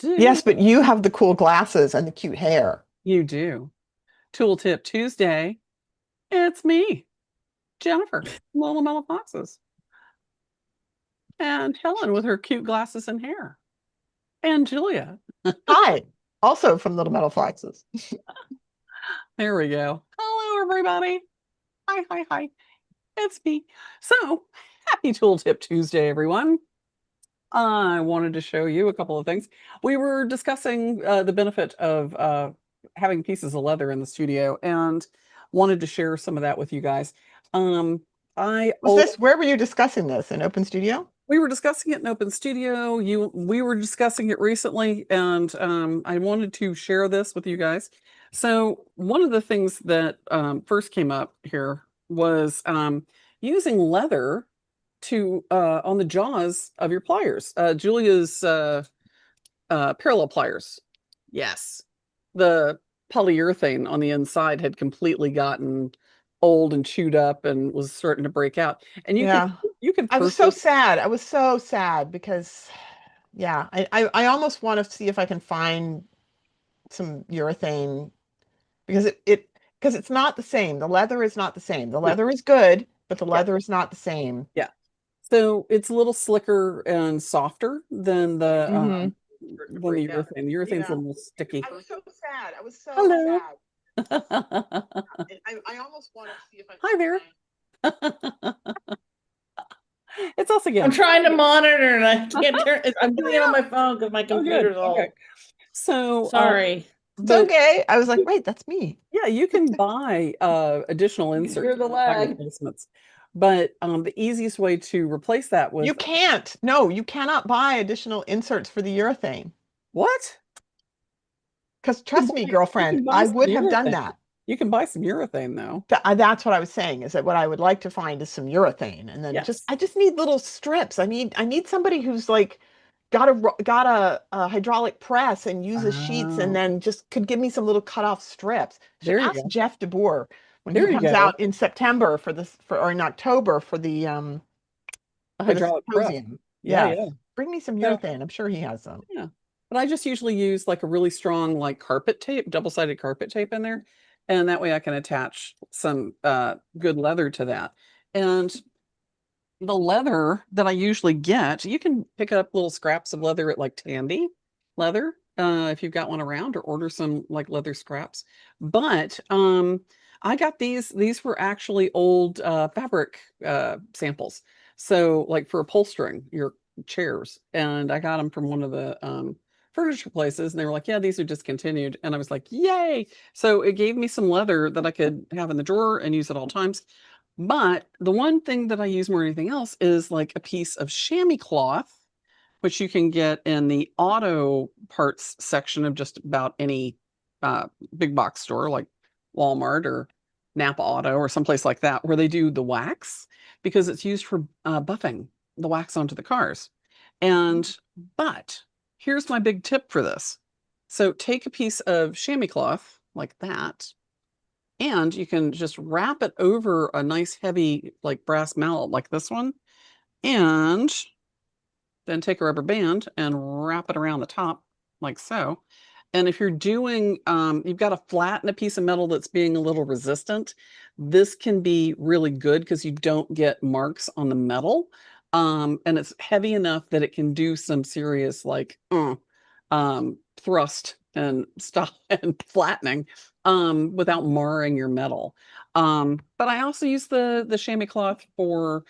do. Yes, but you have the cool glasses and the cute hair. You do. Tooltip Tuesday. It's me, Jennifer, Little Mellow Foxes, and Helen with her cute glasses and hair, and Julia. Hi, also from Little Metal Foxes. There we go. Hello, everybody. Hi, hi, hi. It's me. So, happy Tooltip Tuesday, everyone. I wanted to show you a couple of things. We were discussing the benefit of having pieces of leather in the studio and wanted to share some of that with you guys. Um, I Where were you discussing this? In Open Studio? We were discussing it in Open Studio. We were discussing it recently, and I wanted to share this with you guys. So one of the things that first came up here was using leather to on the jaws of your pliers. Julia's parallel pliers. Yes, the polyurethane on the inside had completely gotten old and chewed up and was starting to break out. And Yeah. you could I was so purchase. sad. I was so sad because, yeah, I almost want to see if I can find some urethane because because it's not the same. The leather is not the same. The No, leather is good, but the yeah, leather is not the same. yeah. So it's a little slicker and softer than Hmm. the urethane. The urethane's a Yeah. little sticky. I was so sad. I was so Hello. sad. I almost want to see if I can Hi there. find. It's us I'm again. trying to monitor and I can't turn it. I'm doing it on Yeah. my phone because my Oh, good. computer's Okay. old. So, Sorry. It's but okay. I was like, wait, that's me. yeah, you can buy additional You can hear inserts, the not lag. replacements. But the easiest way to replace that You with can't. No, you cannot buy additional inserts for the urethane. what? Because trust me, You can girlfriend, buy I some would have done urethane. that. You can buy some urethane though. That's what I was saying, is that what I would like to find is some urethane. And then Yes. I just need little strips. I need somebody who's like got a hydraulic press and uses sheets and Oh, then just could give me some little cut off strips. Should there you ask go. Jeff DeBoer when he There you comes go. out in September or in October A for the hydraulic press. symposium. Yeah, Yes. yeah. Bring me some So urethane. I'm sure he has some. yeah. But I just usually use like a really strong like carpet tape, double-sided carpet tape in there. And that way I can attach some good leather to that. And the leather that I usually get, you can pick up little scraps of leather at like Tandy leather, if you've got one around, or order some like leather scraps. But I got these were actually old fabric samples. So like for upholstering your chairs. And I got them from one of the furniture places and they were like, yeah, these are discontinued. And I was like, yay. So it gave me some leather that I could have in the drawer and use at all times. But the one thing that I use more than anything else is like a piece of chamois cloth, which you can get in the auto parts section of just about any uh, big box store like Walmart or Napa Auto or someplace like that, where they do the wax because it's used for buffing the wax onto the cars. And, but here's my big tip for this. So take a piece of chamois cloth like that and you can just wrap it over a nice heavy like brass mallet like this one, and then take a rubber band and wrap it around the top like so. And if you're doing, you've got to flatten a piece of metal that's being a little resistant, this can be really good because you don't get marks on the metal. And it's heavy enough that it can do some serious like thrust and stuff and flattening without marring your metal. But I also use the chamois cloth for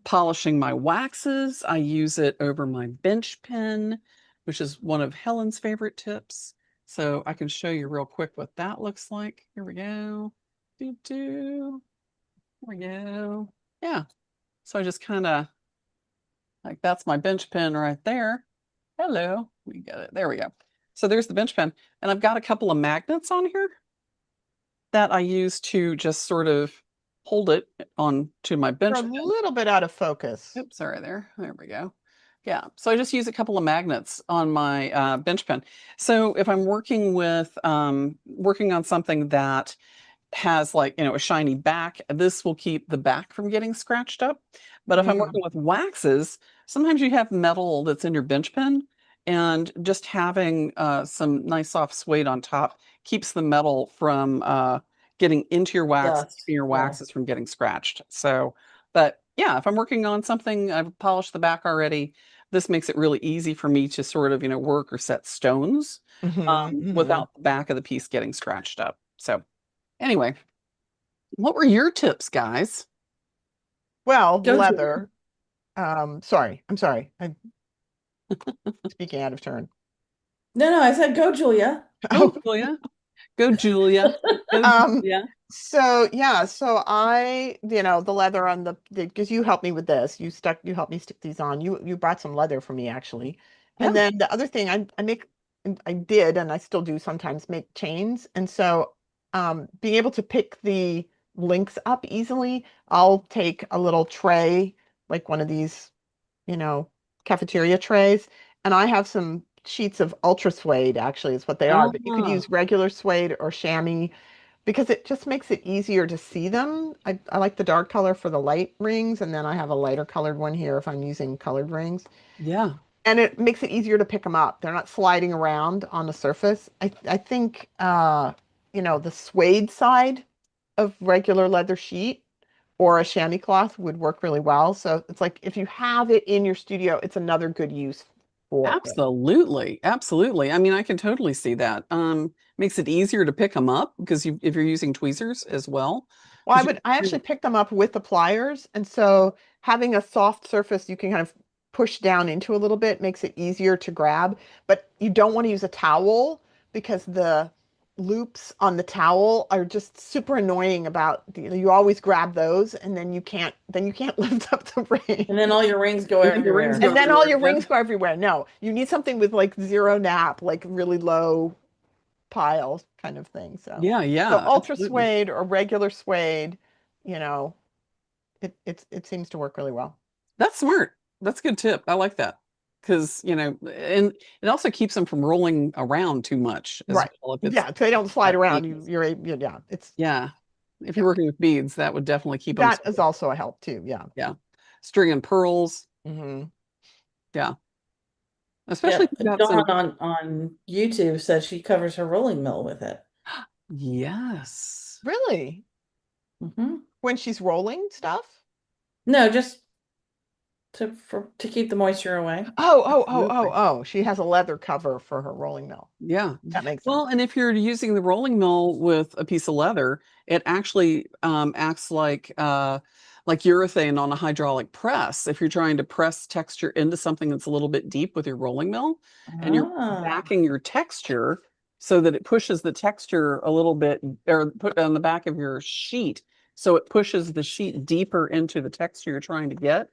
polishing my waxes. I use it over my bench pen, which is one of Helen's favorite tips. So I can show you real quick what that looks like. Here we go. Do do. Here we go. Yeah. So I just kind of like that's my bench pen right there. Hello. We got it. There we go. So there's the bench pen. And I've got a couple of magnets on here that I use to just sort of hold it on to my You're bench a pen. little bit out of focus. Oops, sorry there. There we go. Yeah, so I just use a couple of magnets on my bench pen. So if I'm working on something that has like, a shiny back, this will keep the back from getting scratched up. But if I'm Mm. working with waxes, sometimes you have metal that's in your bench pen And just having some nice soft suede on top keeps the metal from getting into your wax, Dust. keeping your Yeah. waxes from getting scratched. So, but yeah, if I'm working on something, I've polished the back already. This makes it really easy for me to sort of, work or set stones Mhm. without the back of the piece getting scratched up. So anyway, what were your tips, guys? Well, the Go to leather. Sorry, I'm sorry. I'm speaking out of turn. No, I said go, Julia. Go, Oh, Julia. Go, Julia. Go, um, Julia. so yeah, so the leather on because you helped me with this. You helped me stick these on. You brought some leather for me actually. And Yeah. then the other thing I did, and I still do sometimes make chains. And so being able to pick the links up easily, I'll take a little tray, like one of these, you know, cafeteria trays, and I have some sheets of ultra suede actually is what they are, but you could Ah, use regular suede or chamois because it just makes it easier to see them. I like the dark color for the light rings, and then I have a lighter colored one here if I'm using colored rings. yeah. And it makes it easier to pick them up. They're not sliding around on the surface. I think the suede side of regular leather sheet or a chamois cloth would work really well. So it's like if you have it in your studio, it's another good use for it. Absolutely. Absolutely. I mean, I can totally see that. Makes it easier to pick them up because if you're using tweezers as well, Well, because I actually pick them up with the pliers, and so having a soft surface you can kind of push down into a little bit makes it easier to grab. But you don't want to use a towel because the loops on the towel are just super annoying you always grab those and then you can't lift up the ring. And then all your rings go and then your rings everywhere. go And then all everywhere. your Yeah. rings go everywhere. No, you need something with like zero nap, like really low pile kind of thing. Yeah, So yeah, ultra absolutely. suede or regular suede, you know, it seems to work really well. That's smart. That's a good tip. I like that. Because, and it also keeps them from rolling around too much as Right. well. If it's Yeah, so they don't slide that around. thickness. Yeah, it's Yeah. If you're yeah. working with beads, that would definitely keep them. That is also a help too. Yeah. Yeah. String and pearls. Hmm. Yeah. Especially if Yep. you've got Dawn some. on YouTube said she covers her rolling mill with it. Yes. Really? Hmm. When she's rolling stuff? No, just to keep the moisture away. Absolutely. Oh. She has a leather cover for her rolling mill. Yeah. That makes sense. Well, and if you're using the rolling mill with a piece of leather, it actually acts like urethane on a hydraulic press. If you're trying to press texture into something that's a little bit deep with your rolling mill, and you're Ah, backing your texture so that it pushes the texture a little bit, or put on the back of your sheet, so it pushes the sheet deeper into the texture you're trying to get.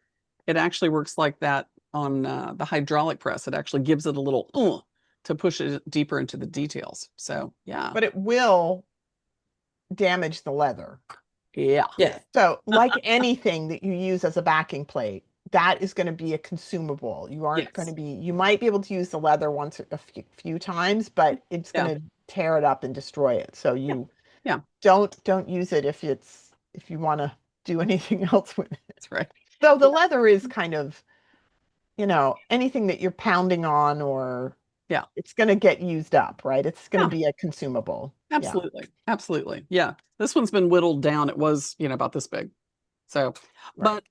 It actually works like that on the hydraulic press. It actually gives it a little to push it deeper into the details. So yeah, But it will damage the leather. yeah, yeah. So, like anything that you use as a backing plate, that is going to be a consumable. yes, You might be able to use the leather once a few times, but it's going yeah, to tear it up and destroy it. So yeah, you yeah. don't use it if you want to do anything else with it. That's right. Though the Yeah, leather is kind of, anything that you're pounding on or yeah, it's going to get used up, right? It's going to yeah. be a consumable. Yeah, Absolutely, absolutely. Yeah, this one's been whittled down. It was, about this big. So, right. but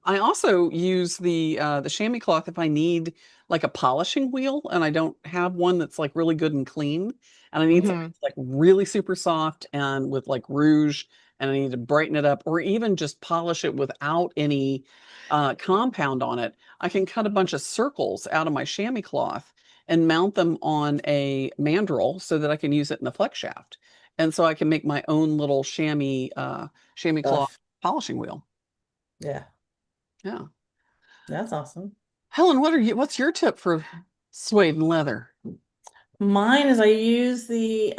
I also use the chamois cloth if I need like a polishing wheel and I don't have one that's like really good and clean, and I need something Hmm. that's like really super soft and with like rouge, and I need to brighten it up, or even just polish it without any compound on it. I can cut a bunch of circles out of my chamois cloth and mount them on a mandrel so that I can use it in the flex shaft, and so I can make my own little chamois cloth Stuff. polishing wheel. Yeah. Yeah. That's awesome. Helen, what's your tip for suede and leather? Mine is I use the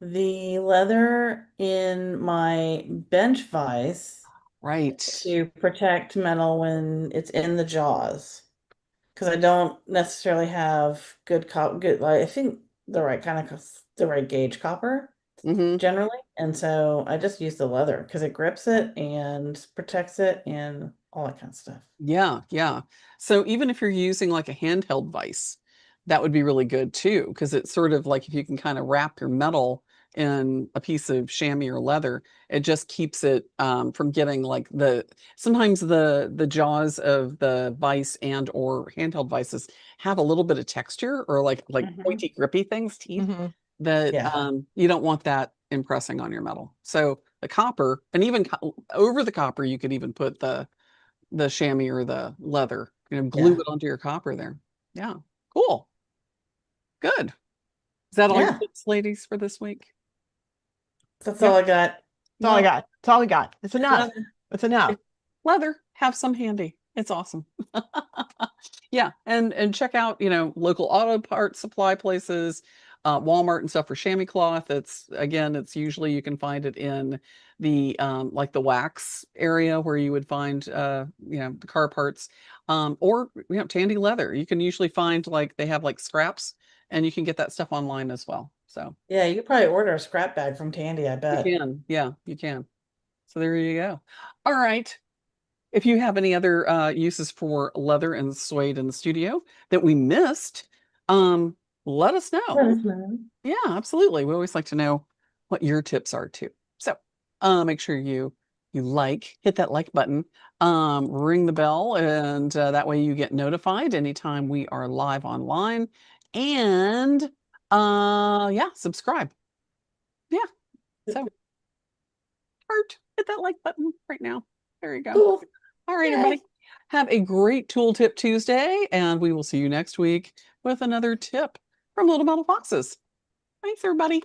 leather in my bench vise Right. to protect metal when it's in the jaws. Because I don't necessarily have good, like I think the right gauge copper Mm-hmm. generally. And so I just use the leather because it grips it and protects it and all that kind of stuff. Yeah, yeah. So even if you're using like a handheld vise, that would be really good too, because it's sort of like if you can kind of wrap your metal in a piece of chamois or leather, it just keeps it from getting like sometimes the jaws of the vise and or handheld vices have a little bit of texture or like Mhm. pointy grippy things, teeth Mhm. that Yeah. you don't want that impressing on your metal. So the copper and even over the copper, you could even put the chamois or the leather, glue Yeah. it onto your copper there. Yeah. Cool. Good. Is that all your Yeah. tips, ladies, for this week? That's Yeah, all I got. that's all I Well, got. That's all we got. It's enough. Leather. It's enough. leather, have some handy. It's awesome. Yeah, and check out, local auto parts supply places, Walmart and stuff for chamois cloth. It's usually you can find it in the like the wax area where you would find the car parts. Or Tandy leather. You can usually find like they have like scraps and you can get that stuff online as well. So Yeah, you could probably order a scrap bag from Tandy, I you bet. can, yeah, you can. So there you go. All right. If you have any other uses for leather and suede in the studio that we missed, let us know. Let us know. Yeah, absolutely. We always like to know what your tips are too. So make sure you hit that like button, ring the bell, and that way you get notified anytime we are live online. And yeah, subscribe. Yeah. So hit that like button right now. There you go. Cool. All right, Yay. everybody. Have a great Tooltip Tuesday, and we will see you next week with another tip from Little Metal Foxes. Thanks, everybody.